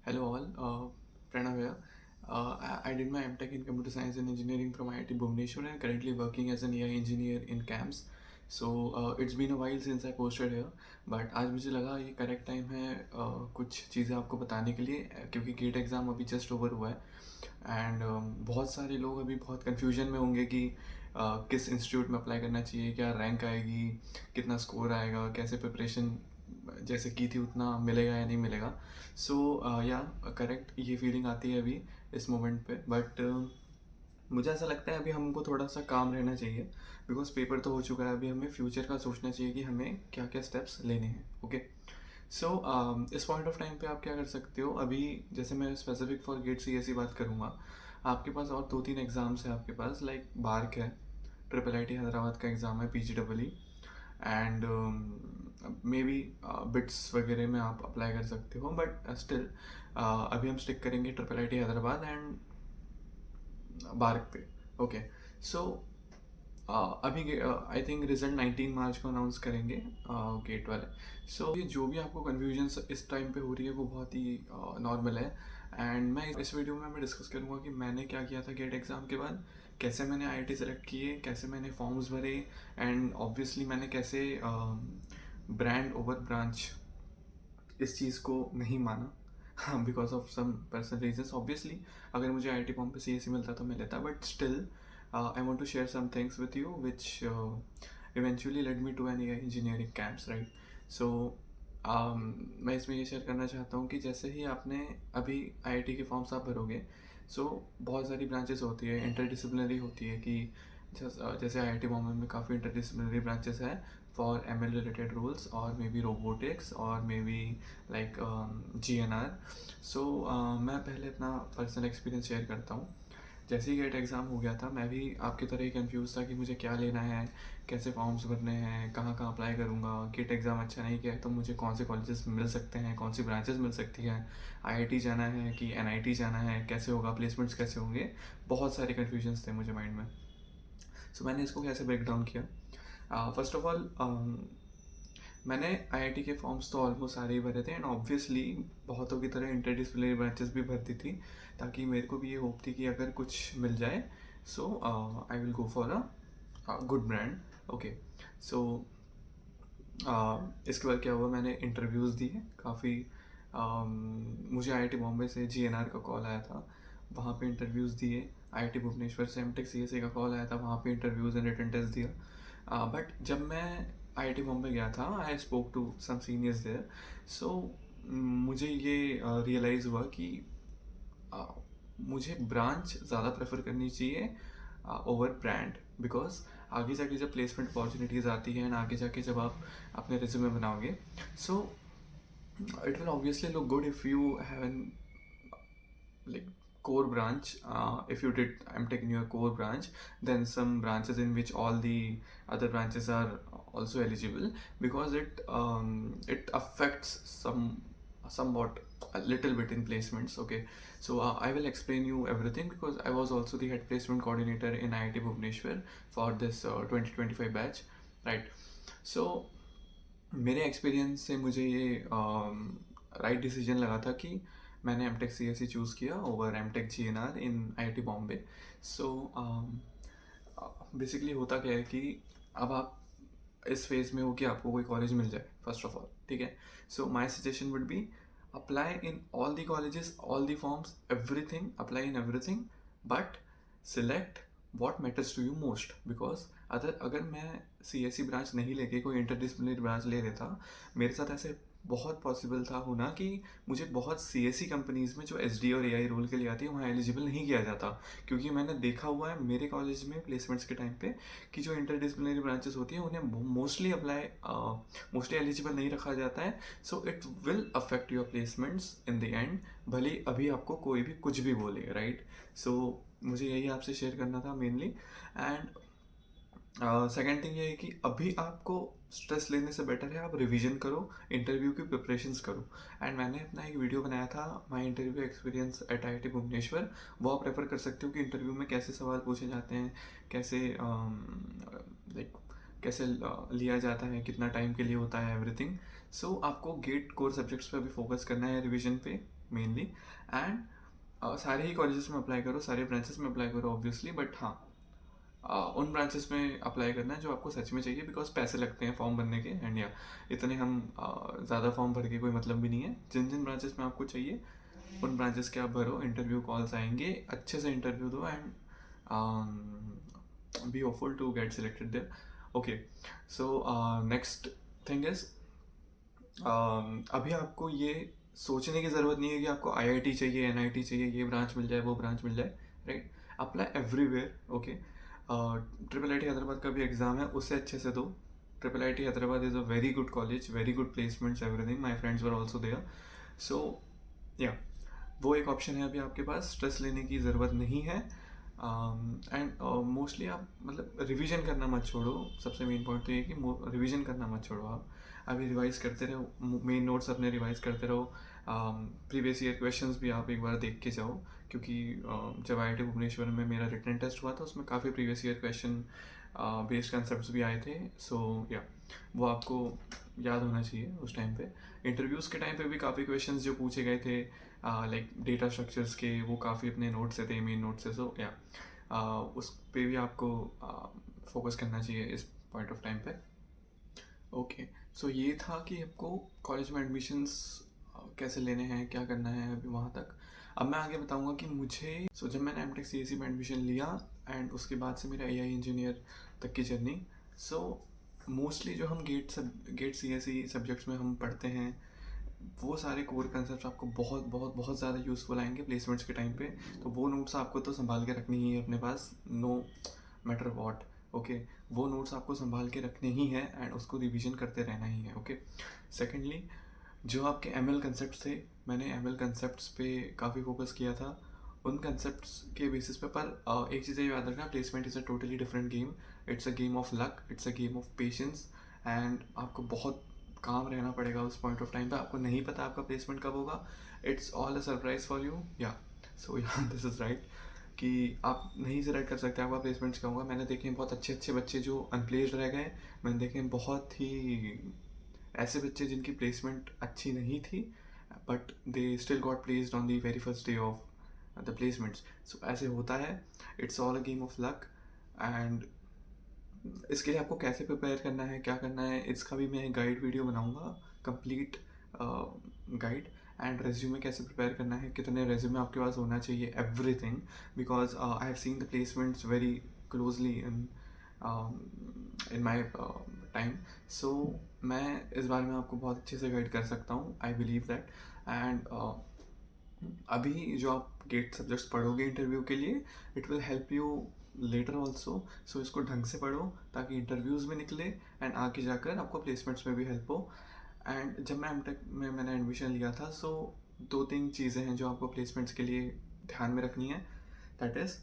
Hello all, Pranav here. I did my MTech in Computer Science and Engineering from IIT Bhubaneswar and currently working as an AI engineer in CAMS. So it's been a while since I posted here, but आज मुझे लगा ये correct time है कुछ चीज़ें आपको बताने के लिए क्योंकि गेट एग्ज़ाम अभी जस्ट ओवर हुआ है एंड बहुत सारे लोग अभी बहुत कन्फ्यूजन में होंगे कि किस इंस्टीट्यूट में अप्लाई करना चाहिए, क्या रैंक आएगी, कितना स्कोर आएगा, कैसे प्रिपरेशन जैसे की थी उतना मिलेगा या नहीं मिलेगा। सो या करेक्ट ये फीलिंग आती है अभी इस मोमेंट पे, बट मुझे ऐसा लगता है अभी हमको थोड़ा सा काम रहना चाहिए बिकॉज पेपर तो हो चुका है। अभी हमें फ्यूचर का सोचना चाहिए कि हमें क्या क्या स्टेप्स लेने हैं। ओके, सो इस पॉइंट ऑफ टाइम पे आप क्या कर सकते हो अभी, जैसे मैं स्पेसिफिक फॉर गेट सी ऐसी बात करूँगा। आपके पास और 2-3 एग्ज़ाम्स हैं आपके पास, लाइक बार्क है, ट्रिपल आई टी हैदराबाद का एग्ज़ाम है, PGEE and may be bits वगैरह में आप अप्लाई कर सकते हो, बट स्टिल अभी हम स्टिक करेंगे triple I T Hyderabad and BARC पे। ओके, सो अभी आई थिंक रिजल्ट 19 मार्च को अनाउंस करेंगे गेट वाले। सो ये जो भी आपको कन्फ्यूजन इस टाइम पे हो रही है वो बहुत ही नॉर्मल है एंड मैं इस वीडियो में मैं डिस्कस करूँगा कि मैंने क्या किया था गेट एग्ज़ाम के बाद, कैसे मैंने आईआईटी सेलेक्ट किए, कैसे मैंने फॉर्म्स भरे एंड ऑब्वियसली मैंने कैसे ब्रांड ओवर ब्रांच इस चीज़ को नहीं माना, हाँ, because of some personal reasons. Obviously अगर मुझे आईआईटी बॉम्बे से CSE मिलता तो मैं लेता, but still I want to share some things with you which eventually led me to an AI engineering camps, right. So मैं इसमें ये शेयर करना चाहता हूँ कि जैसे ही आपने अभी आईआईटी के फॉर्म्स आप भरोगे, सो बहुत सारी ब्रांचेस होती है, इंटरडिसिप्लिनरी होती है कि जैसे आईआईटी बॉम्बे में काफ़ी इंटरडिसिप्लिनरी ब्रांचेस है for ML related roles or maybe robotics or maybe like GNR. So मैं पहले अपना पर्सनल एक्सपीरियंस शेयर करता हूँ। जैसे ही गेट एग्ज़ाम हो गया था मैं भी आपकी तरह ही कंफ्यूज था कि मुझे क्या लेना है, कैसे फॉर्म्स भरने हैं, कहाँ कहाँ अप्लाई करूँगा, गेट एग्ज़ाम अच्छा नहीं किया है तो मुझे कौन से कॉलेजेस मिल सकते हैं, कौन सी ब्रांचेस मिल सकती हैं, आईआईटी जाना है कि एनआईटी जाना है, कैसे होगा, प्लेसमेंट्स कैसे होंगे, बहुत सारे कन्फ्यूजन्स थे मुझे माइंड में। सो मैंने इसको कैसे ब्रेक डाउन किया। फर्स्ट ऑफ ऑल मैंने आईआईटी के फॉर्म्स तो ऑलमोस्ट सारे ही भरे थे एंड ऑब्वियसली बहुतों की तरह इंटरडिसिप्लिनरी ब्रांचेस भी भरती थी ताकि मेरे को भी ये होप थी कि अगर कुछ मिल जाए so I will go for a good brand. Okay, so इसके बाद क्या हुआ, मैंने इंटरव्यूज़ दिए काफ़ी। मुझे आईआईटी बॉम्बे से GNR का कॉल आया था, वहाँ पे इंटरव्यूज़ दिए। आईआईटी भुवनेश्वर से एमटेक CSE का कॉल आया था, वहाँ पे इंटरव्यूज़ एंड रिटन टेस्ट दिया। बट जब मैं आईआईटी बॉम्बे गया था I spoke to some seniors there. So मुझे ये रियलाइज़ हुआ कि uh, मुझे ब्रांच ज़्यादा प्रेफर करनी चाहिए ओवर ब्रांड, बिकॉज आगे जाके जब प्लेसमेंट अपॉर्चुनिटीज़ आती है एंड आगे जाके जब आप अपने रिज्यूमे बनाओगे, सो it will obviously look good if you have an like core branch. If you did MTech in your core branch, then some branches in which all the other branches are also eligible, because it affects somewhat a little bit in placements. Okay, so I will explain you everything because I was also the head placement coordinator in IIT Bhubaneswar for this 2025 batch, right? So मेरे experience से मुझे ये right decision लगा था कि मैंने M Tech CSE choose किया over M Tech GNR in IIT Bombay. So basically होता क्या है कि अब आप इस फेज़ में हो कि आपको कोई कॉलेज मिल जाए फर्स्ट ऑफ ऑल, ठीक है। So my suggestion would be apply in all the colleges, all the forms, everything, apply in everything, but select what matters to you most. Because अगर मैं CSE ब्रांच नहीं लेके कोई interdisciplinary branch ले लेता, मेरे साथ ऐसे बहुत पॉसिबल था होना कि मुझे बहुत CSE कंपनीज़ में जो SD और AI रोल के लिए आती है वहाँ एलिजिबल नहीं किया जाता, क्योंकि मैंने देखा हुआ है मेरे कॉलेज में प्लेसमेंट्स के टाइम पे कि जो इंटरडिसिप्लिनरी ब्रांचेस होती हैं उन्हें मोस्टली एलिजिबल नहीं रखा जाता है। So it will affect your placements in the end, भले अभी आपको कोई भी कुछ भी बोले, राइट। सो मुझे यही आपसे शेयर करना था मेनली। एंड सेकेंड थिंग ये है कि अभी आपको स्ट्रेस लेने से बेटर है आप रिवीजन करो, इंटरव्यू की प्रिपरेशंस करो। एंड मैंने अपना एक वीडियो बनाया था my interview experience at IIT Bhubaneswar, वो आप रेफर कर सकते हो कि इंटरव्यू में कैसे सवाल पूछे जाते हैं, कैसे लाइक कैसे लिया जाता है, कितना टाइम के लिए होता है, एवरीथिंग। सो आपको गेट कोर सब्जेक्ट्स पे अभी फोकस करना है, रिविजन पे मेनली, एंड सारे ही कॉलेजेस में अप्लाई करो, सारे ब्रांचेस में अप्लाई करो ऑब्वियसली, बट हाँ उन ब्रांचेस में अप्लाई करना है जो आपको सच में चाहिए, बिकॉज पैसे लगते हैं फॉर्म भरने के, एंड या इतने हम ज़्यादा फॉर्म भर के कोई मतलब भी नहीं है। जिन जिन ब्रांचेस में आपको चाहिए उन ब्रांचेस के आप भरो, इंटरव्यू कॉल्स आएंगे, अच्छे से इंटरव्यू दो, and be hopeful to get selected there. Okay, so next thing is, अभी आपको ये सोचने की ज़रूरत नहीं है कि आपको आईआईटी चाहिए, एनआईटी चाहिए, ये ब्रांच मिल जाए, वो ब्रांच मिल जाए, right? Apply everywhere, okay. Triple I T Hyderabad का भी एग्ज़ाम है, उससे अच्छे से दो। Triple I T Hyderabad is a very good college, very good placements, everything, my friends were also there. So या वो एक ऑप्शन है अभी आपके पास, स्ट्रेस लेने की ज़रूरत नहीं है। एंड मोस्टली आप मतलब रिवीजन करना मत छोड़ो, सबसे मेन पॉइंट तो ये कि रिवीजन करना मत छोड़ो, आप अभी रिवाइज करते रहो, मेन नोट्स अपने रिवाइज करते रहो, प्रीवियस ईयर क्वेश्चंस भी आप एक बार देख के जाओ, क्योंकि जब IIT भुवनेश्वर में मेरा रिटन टेस्ट हुआ था उसमें काफ़ी previous year question based concept भी आए थे। सो या वो आपको याद होना चाहिए उस टाइम पे। इंटरव्यूज़ के टाइम पे भी काफ़ी क्वेश्चंस जो पूछे गए थे लाइक डेटा स्ट्रक्चर्स के, वो काफ़ी अपने नोट से थे, मेन नोट से। सो या उस पे भी आपको फोकस करना चाहिए इस पॉइंट ऑफ टाइम पे। ओके, सो ये था कि आपको कॉलेज में एडमिशन्स कैसे लेने हैं, क्या करना है अभी वहाँ तक। अब मैं आगे बताऊँगा कि मुझे जब मैंने एम टेक CSE में एडमिशन लिया एंड उसके बाद से मेरा AI इंजीनियर तक की जर्नी। सो मोस्टली जो हम गेट CSE सब्जेक्ट्स में हम पढ़ते हैं, वो सारे कोर कंसेप्ट आपको बहुत बहुत बहुत ज़्यादा यूज़फुल आएंगे प्लेसमेंट्स के टाइम पे। तो वो नोट्स आपको तो संभाल के रखनी ही है अपने पास, नो मैटर वॉट। ओके, वो नोट्स आपको संभाल के रखने ही है एंड उसको रिवीजन करते रहना ही है। ओके, सेकेंडली, जो आपके ML कंसेप्ट थे, मैंने ML कंसेप्ट्स पे काफ़ी फोकस किया था, उन कंसेप्ट्स के बेसिस पे। पर एक चीज़ याद रखना, placement is a totally different game. It's a game of luck, it's a game of patience, and आपको बहुत काम रहना पड़ेगा उस पॉइंट ऑफ टाइम पे। आपको नहीं पता आपका प्लेसमेंट कब होगा, it's all a surprise for you. या सो या दिस इज़ राइट कि आप नहीं सिलेक्ट कर सकते आपका प्लेसमेंट्स क्या होगा। मैंने देखे हैं बहुत अच्छे अच्छे बच्चे जो अनप्लेस्ड रह गए, मैंने देखे हैं बहुत ही ऐसे बच्चे जिनकी प्लेसमेंट अच्छी नहीं थी, but they still got placed on the very first day of the placements. So ऐसे होता है, it's all a game of luck. And इसके लिए आपको कैसे प्रिपेयर करना है, क्या करना है, इसका भी मैं गाइड वीडियो बनाऊंगा, कंप्लीट गाइड। एंड रेज्यूमे कैसे प्रिपेयर करना है, कितने रेज्यूमे आपके पास होना चाहिए, everything, because I have seen the placements very closely in my time. So मैं इस बारे में आपको बहुत अच्छे से गाइड कर सकता हूँ, आई बिलीव दैट। एंड अभी जो आप गेट सब्जेक्ट्स पढ़ोगे इंटरव्यू के लिए, it will help you later also. So इसको ढंग से पढ़ो ताकि इंटरव्यूज़ में निकले एंड आगे जाकर आपको प्लेसमेंट्स में भी हेल्प हो। एंड जब मैं एमटेक में मैंने एडमिशन लिया था, सो 2-3 चीज़ें हैं जो आपको प्लेसमेंट्स के लिए ध्यान में रखनी है। That is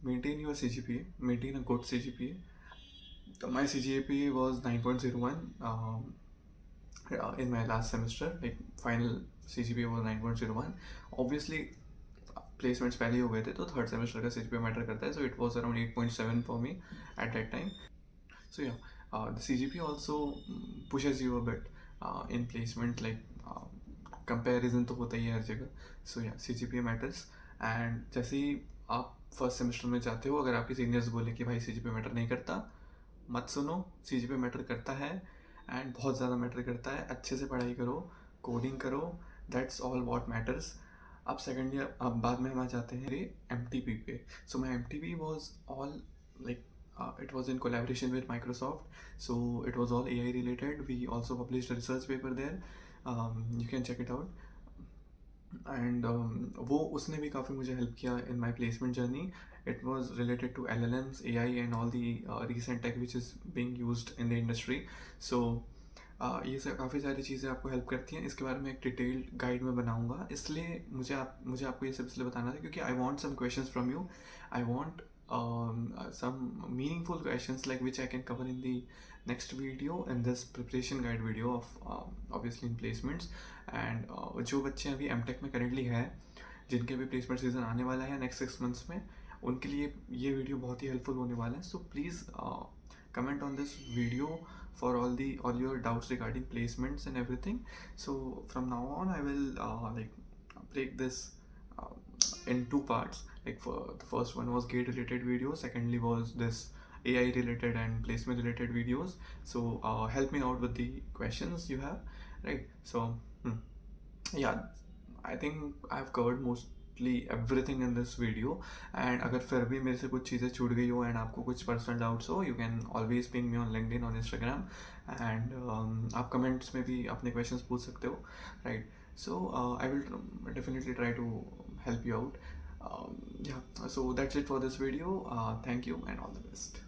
maintain your CGPA, maintain a good CGPA। तो माई CGPA was 9.01 in my last semester, like final CGPA was 9.01. Obviously placements पहले ही हो गए थे तो थर्ड सेमेस्टर का CGPA मैटर करता है, so it was around 8.7 for me at that time. So yeah the CGPA also pushes you a bit in placement, like comparison तो होता ही है हर जगह। सो या CGPA मैटर्स। एंड जैसे ही आप फर्स्ट सेमेस्टर में जाते हो, अगर आपके सीनियर्स बोले कि भाई CGPA मैटर नहीं करता, मत सुनो, CGPA मैटर करता है एंड बहुत ज़्यादा मैटर करता है। अच्छे से पढ़ाई करो, कोडिंग करो, दैट्स ऑल वॉट मैटर्स। अब सेकेंड ईयर, अब बाद में हम आ जाते हैं MTP पे। सो माई MTP was all like it was in collaboration with Microsoft, so it was all AI related. We also published a research paper there, you can check it out. And वो उसने भी काफ़ी मुझे हेल्प किया in my placement journey. It was related to LLMs, AI and all the recent tech which is being used in the industry. So ये सब काफ़ी सारी चीज़ें आपको हेल्प करती हैं। इसके बारे में एक डिटेल्ड गाइड में बनाऊंगा, इसलिए मुझे आपको ये सब इसलिए बताना था क्योंकि I want some questions from you. I want some meaningful questions like which I can cover in the next video, in this preparation guide video of obviously in placements. And जो बच्चे अभी MTech में currently हैं, जिनके भी placement season आने वाला है नेक्स्ट 6 मंथ्स में, उनके लिए ये वीडियो बहुत ही हेल्पफुल होने वाला है। So please comment on this video for all your doubts regarding placements and everything. So from now on I will break this uh, in two parts. Like, for the first one was gate related videos, secondly was this AI related and placement related videos. So help me out with the questions you have, right? So yeah, I think I've covered mostly everything in this video. And अगर फिर भी मेरे से कुछ चीज़ें छूट गई हो एंड आपको कुछ पर्सनल डाउट्स हो, you can always ping me on LinkedIn, on Instagram, and आप कमेंट्स में भी अपने क्वेश्चंस पूछ सकते हो, right? So I will definitely try to help you out. Yeah, so that's it for this video. Thank you and all the best.